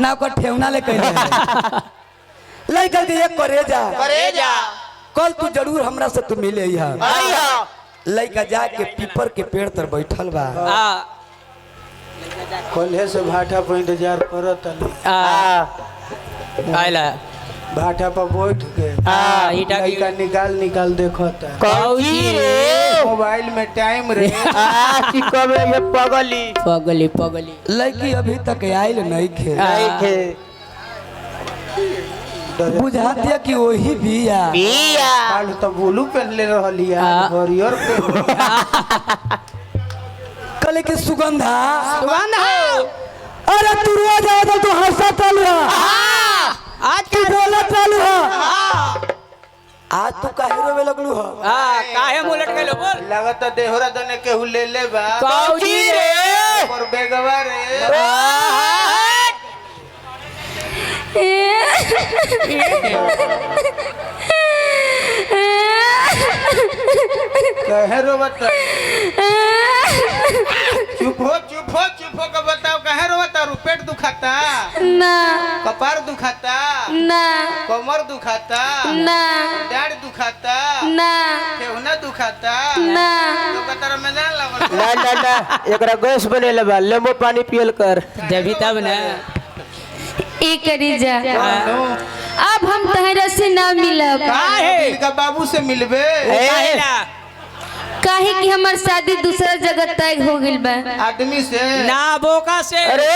ना ओकर ठेवना ले कहले लइका के एक करे जा कल तू जरूर हमरा से तू मिले यहाँ लइका जाके पीपर के पेड़ तर बैठल बा कल्हे से भाटा पर इंतजार करत आइला भाटा पर बैठ के लइका निकाल देखता कौची रे मोबाइल में टाइम रे कि कब ये पगली लड़की अभी तक आयल नहीं खे बुझातिया कि वही बिया काल तो ब्लू पहनले रहलिया हरियर पे कल के सुगंधा अरे तू रोज आता तो हंसा चालू है आज की बोला चालू है आज तू काहे रोवे लगलू है काहे मुंह लटके लो बोल लगता देहरा दने केहू ले ले बा कौची रे और बेगवा रे कहे रोवत चुप हो के बताओ कहे रोवत पेट दुखाता ना कपार दुखाता ना कमर दुखाता ना डाढ़ दुखाता ना ठेहुना दुखाता ना तो कतर में ना लगल ना एकरा गैस बनेले बा लेमो पानी पियल कर जभी तब ना ए करी जा अब हम तहरा से ना मिलब का बाबू से मिलबे काहे कि हमार शादी दूसरा जगह तय हो गइल बा आदमी से ना बोका से अरे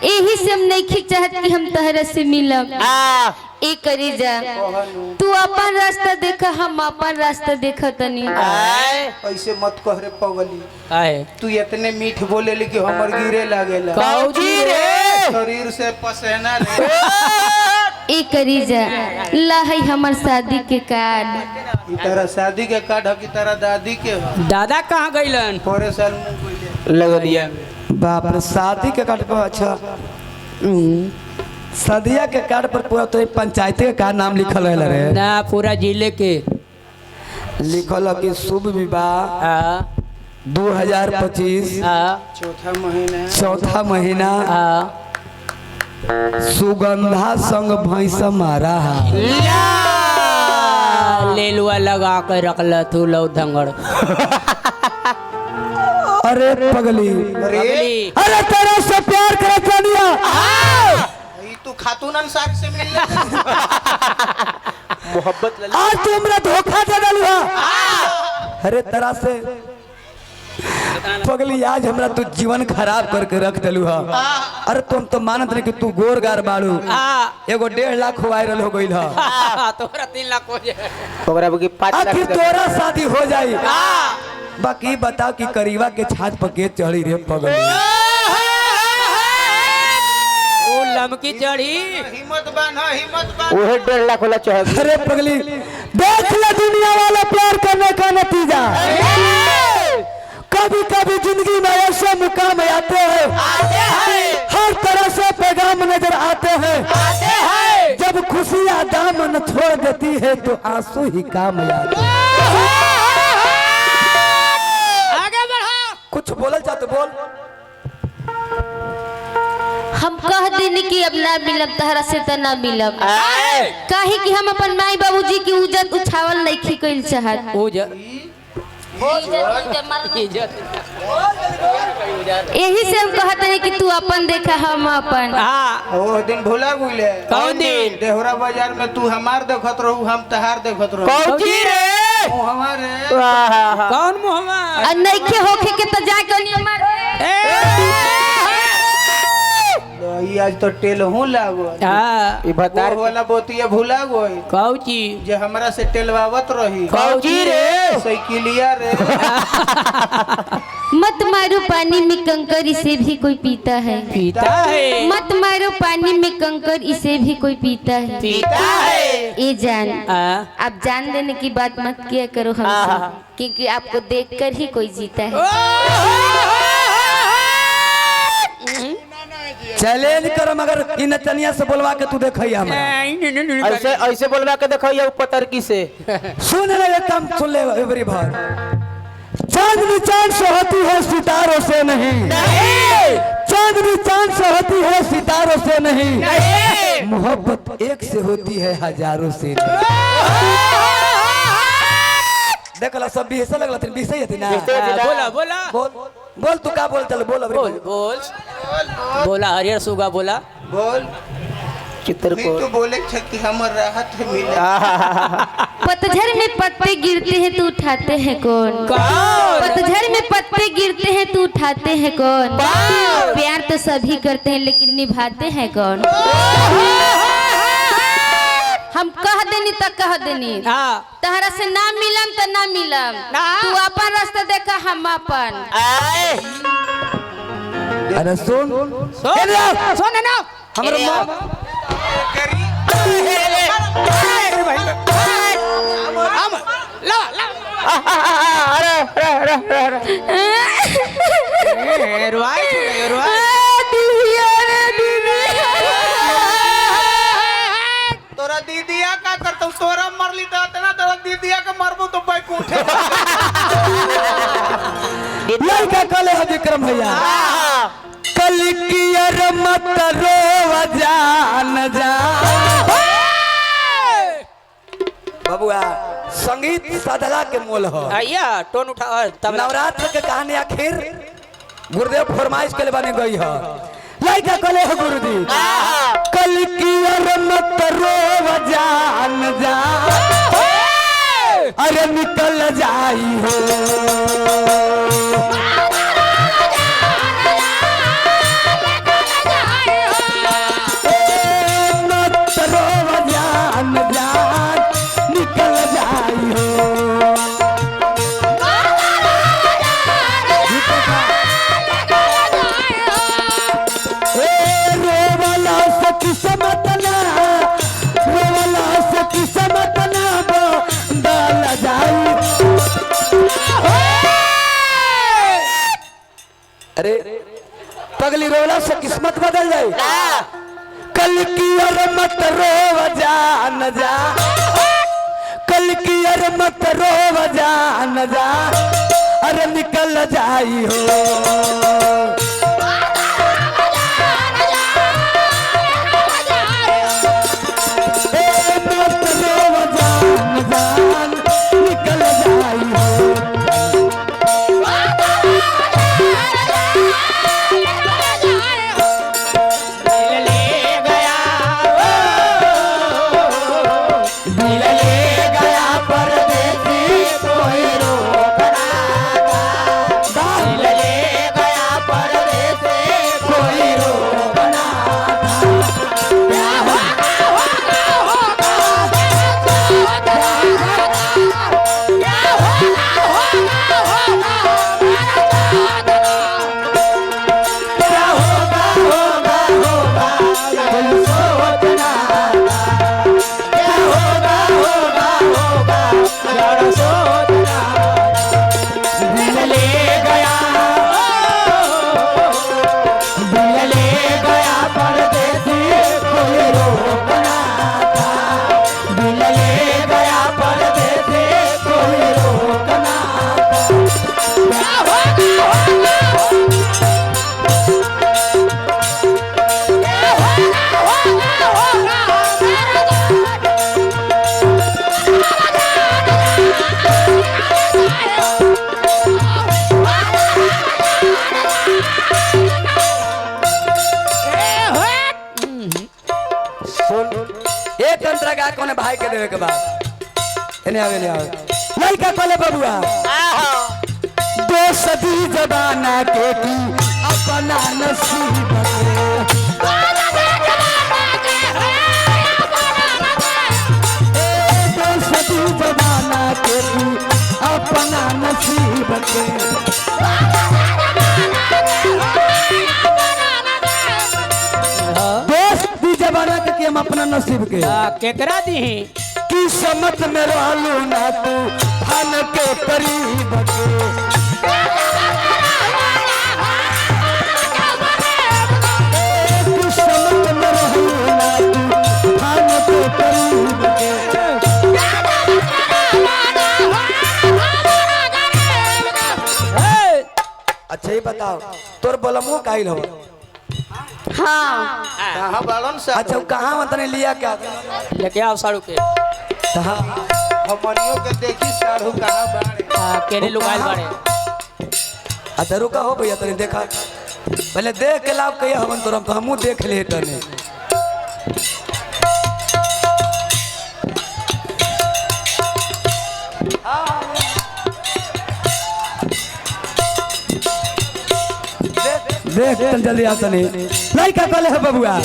यही से हम नहीं चाहत कि हम तहरा से मिलब ए करी जा तू अपन रास्ता देखा हम अपन रास्ता देखा तनी ऐसे मत कह रे पगली तू इतने मीठ बोले कि हमर गिरे लागेला कौची रे शरीर से पसेना रे ए करी जा ला है हमर शादी के कार्ड ई तरह शादी के कार्ड है कि तरह दादी के दादा कहाँ गइलन पूरे साल लग दिया बाप रे शादी के कार्ड पर अच्छा सदिया के कार्ड पर पूरा तो पंचायत के कार्ड नाम लिखल है रे ना पूरा जिले के लिखल है कि शुभ विवाह 2025 चौथा महीना सुगंधा संग भैंस मारा ले लुआ लगा के रखल तू लौ धंगड़ अरे पगली अरे तेरा से प्यार करे जानिया तू खातूनन साथ से मिल मोहब्बत आज तू हमरा धोखा दे डालू अरे तेरा से पगली आज हमरा तू जीवन खराब करके रख दिलू अरे तुम तो मानत नहीं कि तू गोरगार बाड़ू एगो 1.5 लाख वायरल हो गइल तोरा 3 लाख हो जाए आखिर तोरा शादी हो जाई बाकी बताओ कि करीबा के छाछ पर के चढ़ी रे पगली ओ लमकी चढ़ी हिम्मत बान ओहे 1.5 लाख वाला चढ़ अरे पगली देख ले दुनिया वाला प्यार करने का नतीजा कभी कभी जिंदगी में ऐसे मुकाम आते हैं हर तरह से पैगाम नजर आते हैं जब खुशियां दामन छोड़ देती है तो आंसू ही काम आते हैं आगे बढ़ो कुछ बोलल चाहते बोल हम कह देनी कि अब ना मिलब तहरा से त ना मिलब काहे कि हम अपन माई बाबूजी की इज्जत उछावल नहीं कइल चाहत यही से हम कहते हैं कि तू अपन देखा हम अपन वो दिन भूला गुले कौन दिन देहरा बाजार में तू हमार देखत रहू हम तहार देखत रहू कौची रे हमारे कौन मुहम्मा और नइखे होखे के त जाके हमार ई आज तो टेलहू लागो ई बता वाला बोतिया भूला गई कौची जे हमरा से टेलवावत रही कौची रे साइकिलिया रे मत मारो पानी में कंकर इसे भी कोई पीता है मत मारो पानी में कंकर इसे भी कोई पीता है ये जान आप जान लेने की बात मत किया करो हमसे क्योंकि आपको देखकर ही कोई जीता है चैलेंज करो मगर इन तनिया से बोलवा के तू देखैया ऐसे ऐसे बोलवा के देखैया पतर की से सुन ले काम सुन ले एवरी बार चांदनी चांद से होती है सितारों से नहीं चांदनी चांद से होती है सितारों नहीं, मोहब्बत एक से होती है हजारों से। देखला सब भी ऐसा लगला तेरे भी सही है ना। बोला बोला बोल बोल तू का बोल चल बोल बोल बोल बोला हरियर सुगा बोला बोल चित्रकोट तो बोले कि हमर राहत मिले। पतझड़ में पत्ते गिरते हैं तो उठाते हैं कौन? पतझड़ में पत्ते गिरते हैं तो उठाते हैं कौन? प्यार तो सभी करते हैं लेकिन निभाते हैं कौन? हम कह देनी तक कह देनी तहरा से ना मिलम तो ना मिलम, तू अपन रास्ता देखा हम अपन। अरे सुन सुन ना हमारे माँ तोरा दीदिया का करता हूँ, तोरा मरली तो इतना तोरा दीदिया का मरबू तो बैकुंठ लड़का कले हो विक्रम भैया कल की मत रो जान जा बबुआ संगीत साधना के मोल हो। टोन उठा तब नवरात्र के कहानी आखिर गुरुदेव फरमाइश के लिए बने गई है। लड़का कले हो गुरुजी कल की मत रो जान जा अरे निकल जाई हो अरे पगली रोला से किस्मत बदल जाए। कल की और मत रो जान जा कल की और मत रो जान जा अरे निकल जाई हो एक अंतरा गा कोने भाई के देवे के बाद एने आवे लड़का कोले बबुआ दो सदी जमाना के की अपना नसीब दो सदी जमाना के की अपना नसीब के जमाना के हम अपना नसीब के केकरा दी की समत में रहलू ना तू फन के करीब के की समत में रहलू ना तू फन के करीब के अच्छा ये बताओ तोर बलमो काइल हो हाँ कहाँ बालन से अच्छा वो कहाँ वतने लिया क्या लेके आओ साड़ू के कहाँ हमनियों के देखी साढ़ू कहाँ बाड़े केरे लुगाइल बाड़े अच्छा रुका हो भैया तने देखा पहले देख के लाभ कहिए हमन तोरम तो हमू देख ले तने देख तन जल्दी आ तने लइका कहले है बबुआ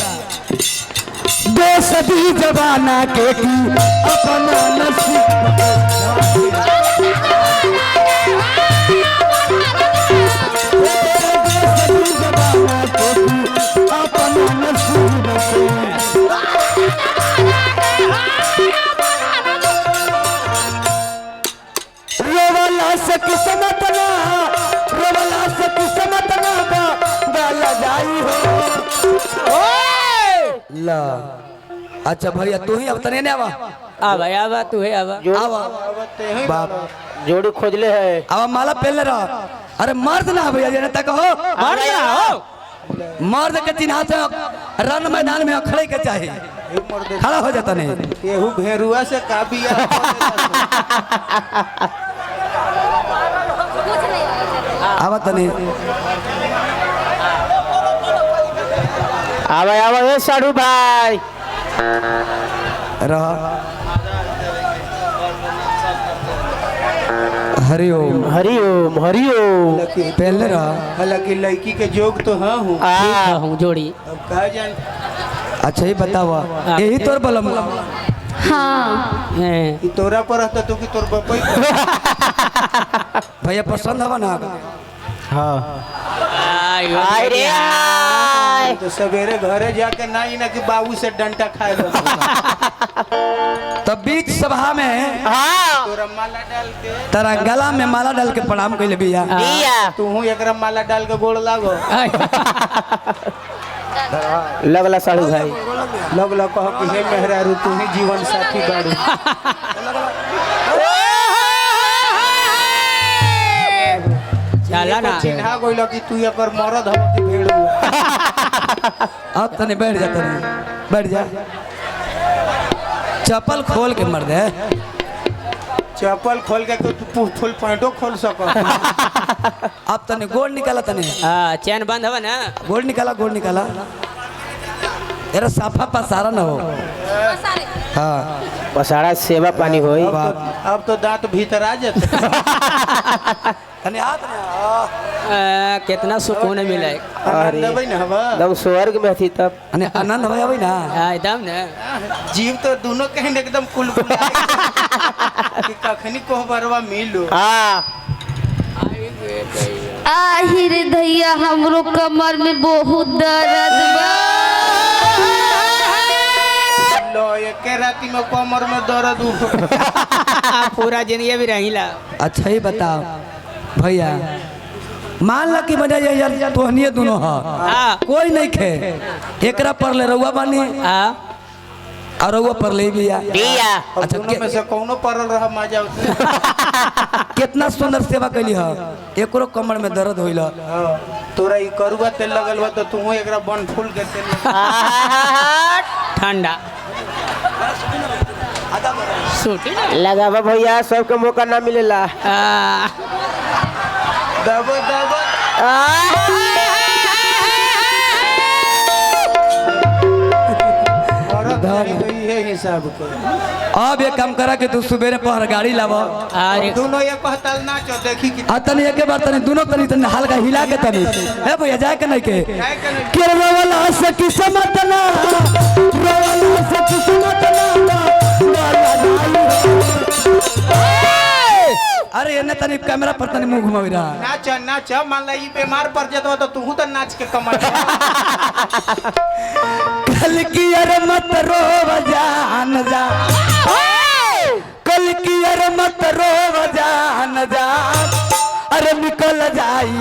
देश दी जवाना के की अपना नसीब रोवला से किस्मत ना रोवला से किस्मत ना गाला जाई हो ला अच्छा भैया तू ही अब तने ने आवा आ भाई आवा तू है आवा आवा बाप जोड़ी खोजले है आवा माला पहले रहा अरे मर्द ना भैया जने तक हो मर्द ना हो मर्द के चिन्ह से रन मैदान में अखड़े के चाहे खड़ा हो जाता नहीं केहू भेरुआ से का बिया आवा तने आवा ये साड़ू भाई रहा हरिओम हरिओम हरिओम पहले रहा हालांकि लड़की के जोग तो हाँ हूँ हूँ जोड़ी अब कहा जान अच्छा ही बतावा यही तोर बलम हाँ कि तोरा पर रहता तो कि तोर बपई भैया पसंद हवा ना आय रे आय तो सवेरे घरे जाके ना ही ना कि बाबू से डंटा खाए लो तब बीच सभा में हाँ तोरा माला डाल के तारा गला में माला डाल के प्रणाम कैले भैया दिया तू हूँ एकरा माला डाल के गोड़ लागो लगला साड़ू भाई लग लग कहो कि हे मेहरारू तू ही जीवन साथी बाड़ू चला ना चिन्हा गोइल कि तू एकर मरद हम कि भेड़ू अब तने बैठ जा तने बैठ जा चप्पल खोल के मर दे चप्पल खोल के तू फुल पैंटो खोल सको अब तने गोड़ निकाला तने हाँ चैन बंद हवा ना गोड़ निकाला एरा साफा पसारा न हो हाँ पसाड़ा सेवा पानी होई अब तो दांत भीतर आ जाते तने हाथ ने कितना सुकून मिले आनंद देबै न हवा एकदम स्वर्ग में थी तब अने आनंद होय अबै ना एकदम ना जीव तो दोनों कहीं एकदम कुलकुला कि कखनी कोहबरवा मिलो हाँ आहिर दैया हमरो कमर में बहुत दर्द बा लो एक राती में कमर में दर्द उठ पूरा जिंदगी भी रहीला अच्छा ही बताओ भैया मान ला कि मजा यार तोहनिए दोनों हा हाँ कोई नहीं खे एकरा पर ले रउआ बानी हाँ और रउआ पर ले बिया दिया अच्छा दोनों में से कौनो परल रहा मजा उठे कितना सुंदर सेवा कैली हा एकरो कमर में दर्द होइल तोरा ई करुआ तेल लगल हुआ तो तू एकरा बन फूल के तेल ठंडा सूटी लगावा भैया सबके मौका ना मिलेला दबो दबो ये हिसाब को अब ये काम करा कि तू सुबेरे पहर गाड़ी लावा अरे दोनों ये कहतल ना चो देखी कि आ तनी एक बार तनी दोनों तनी हल्का हिला के तनी ए भैया जाए के नहीं के जाए के नहीं। के रोवाला से किस्मत ना रोवाला से किस्मत ना अरे एने तनी कैमरा पर तनी मुंह घुमावी रहा नाच नाच मान ला ई बीमार पड़ जतो तो तू तो नाच के कमर कल की अरे मत रो जान जा कल की अरे मत रो जान जा अरे निकल जाई